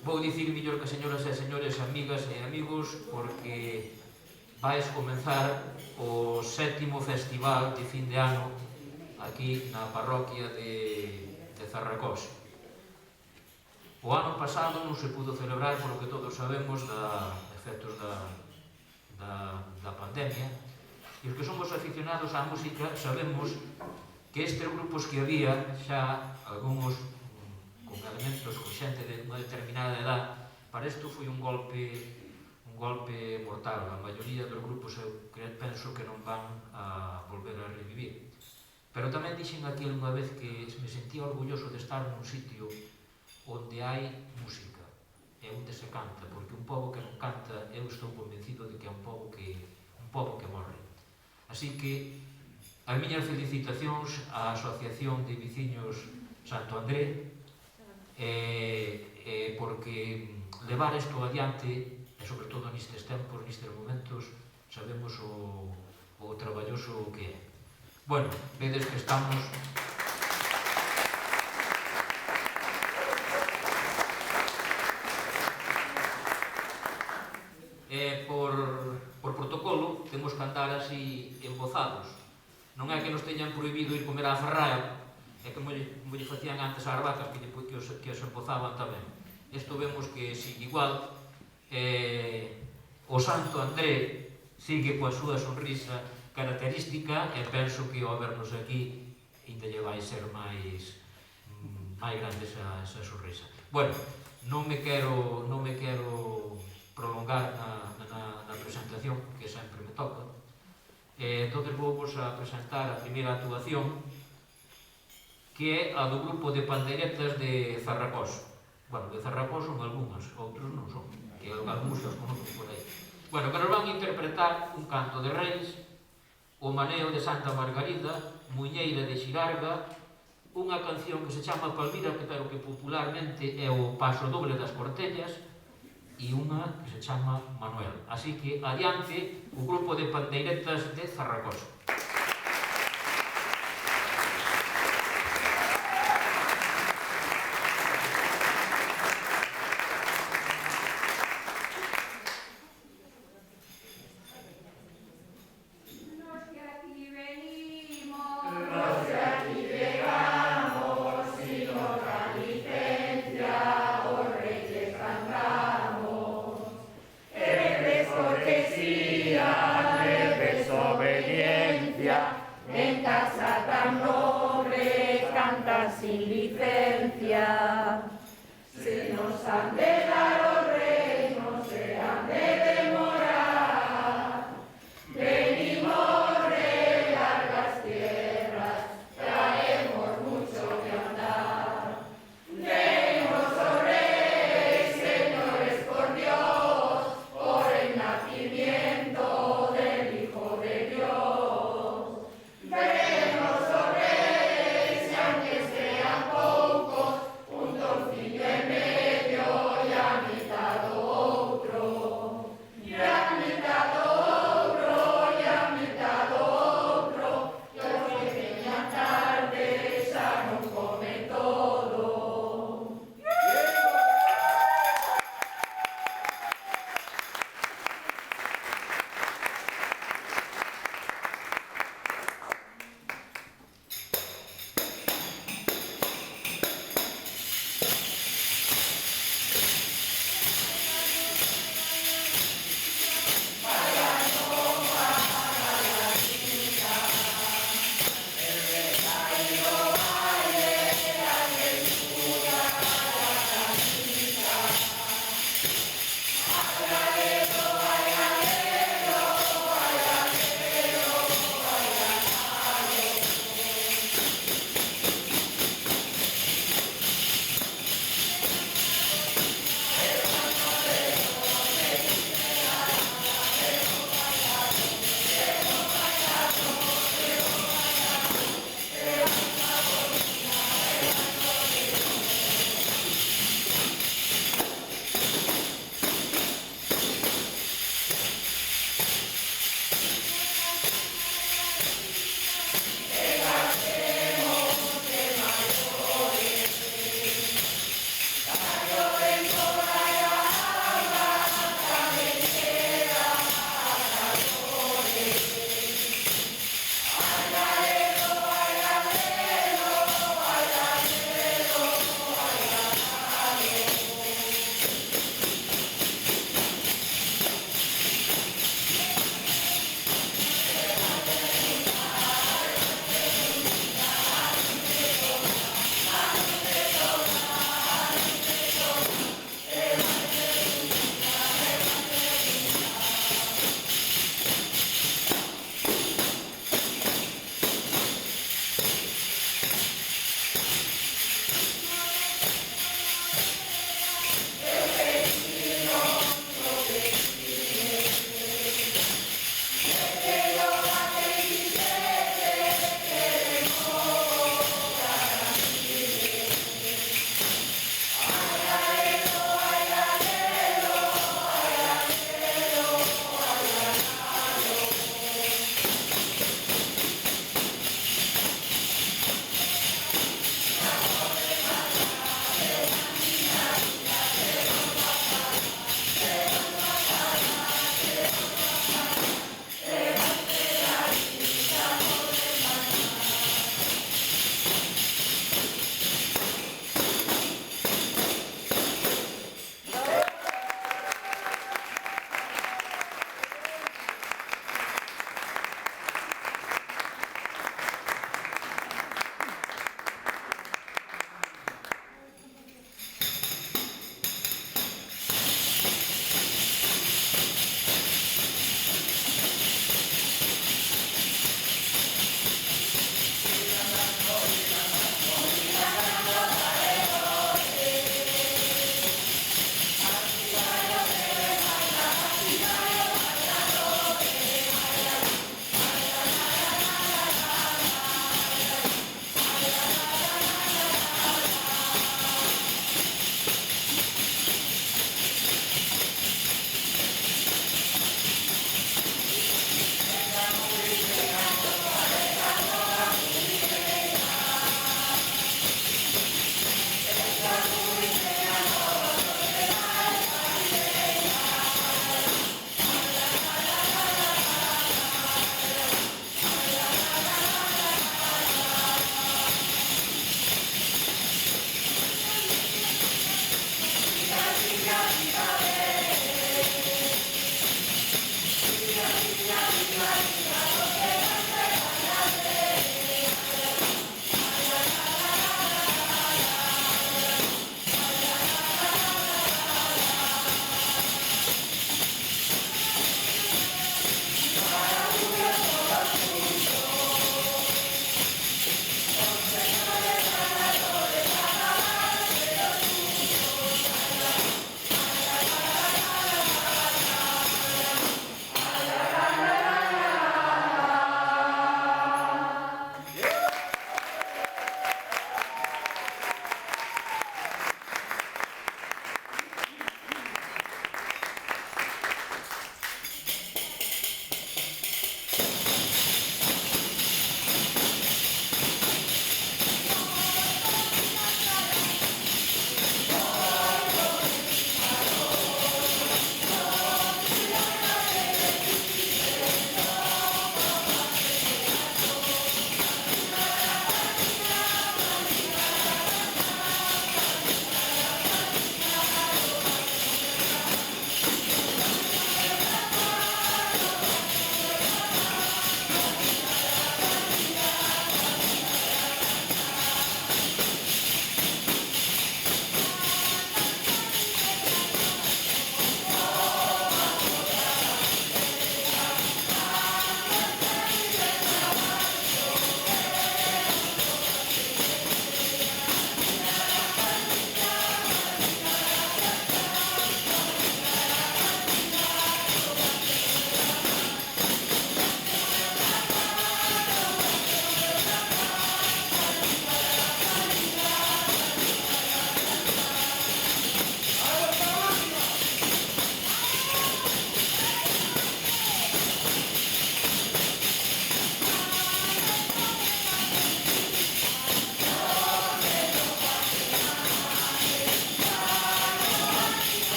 Vou dicir millor que señoras e señores, amigas e amigos, porque vais comenzar o 7º festival de fin de ano aquí na parroquia de Zarracós. O ano pasado non se pudo celebrar polo que todos sabemos efectos da pandemia, e os que somos aficionados á música sabemos que estes grupos que había xa algúns con elementos con xente de unha determinada edad, para isto foi un golpe mortal. A maioría dos grupos eu penso que non van a volver a revivir. Pero tamén dixen aquí unha vez que me sentía orgulloso de estar nun sitio onde hai música e onde se canta, porque un pobo que non canta, eu estou convencido de que é un pobo que morre. Así que as miñas felicitacións á Asociación de Veciños Santo André, porque levar isto adiante, e sobre todo nestes tempos, nestes momentos, sabemos o traballoso que é. Bueno, vedes que estamos... Por protocolo, temos que andar así embozados. Non é que nos teñan prohibido ir comer á ferraia, é que moi lle facían antes ás vacas que os empozaban tamén. Isto vemos que sigue igual. O Santo André sigue coa súa sonrisa característica e penso que ao vernos aquí ainda lle vai ser máis grande esa sonrisa. Bueno, non me quero prolongar na presentación, que sempre me toca. Entón vou vos a presentar a primeira actuación, que é a do grupo de pandeiretas de Zarracós. Bueno, de Zarracós son algunhas, outros non son, que algúns os conozco por aí. Bueno, que nos van a interpretar un canto de reis, o Maneo de Santa Margarida, Muñeira de Xirarga, unha canción que se chama Palmira, que pero que popularmente é o paso doble das Cortellas, e unha que se chama Manuel. Así que, adiante, o grupo de pandeiretas de Zarracós. En casa tan noble canta sin licencia. Se nos han de dar los reyes, no se han de demorar. Venimos de largas tierras, traemos mucho que andar. Venimos, oh rey, señores, por Dios, por el nacimiento del Hijo de Dios. Venimos, oh rey, si aunque sean pocos, un torcillo en medio y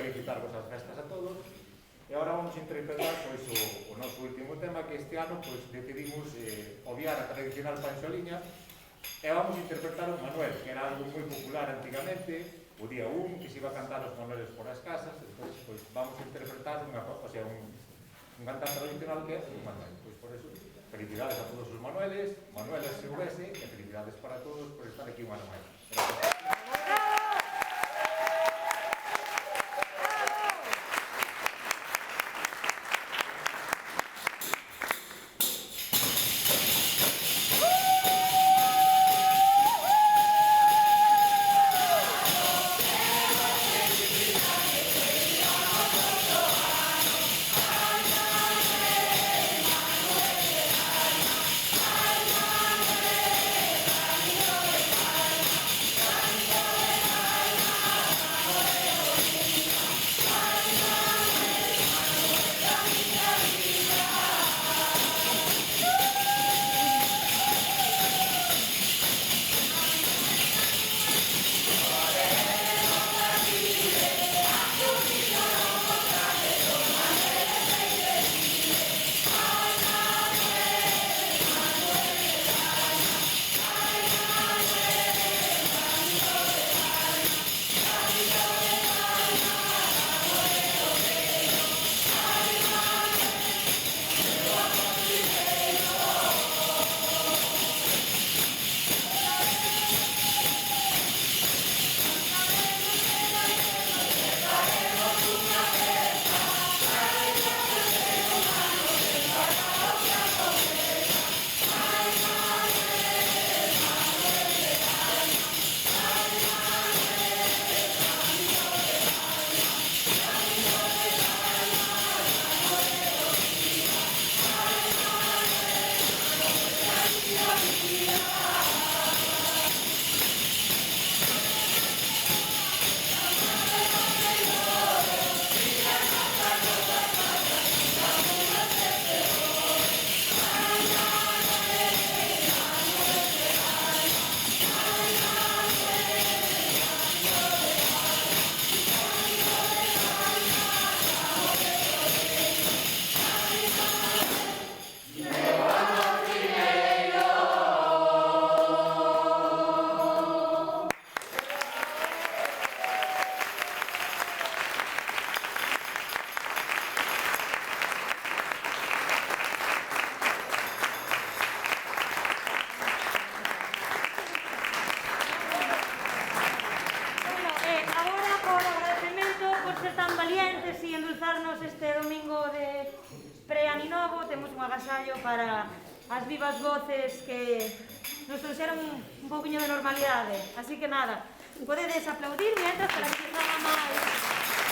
felicitarvos as festas a todos. E agora vamos a interpretar pois, o noso último tema, que este ano pois, decidimos obviar a tradicional panxoliña e vamos a interpretar un Manuel, que era algo moi popular antigamente, o día 1, que se iba a cantar os Manueles por as casas. Entón, pois, vamos a interpretar un cantante tradicional que é un Manuel. Pois por eso, felicidades a todos os Manueles, Manuelas se houvese, e felicidades para todos por estar aquí un ano máis. Gracias. Para as vivas voces que nos trouxeron un pouquinho de normalidade. Así que nada, podedes aplaudir mientras para que se faga máis.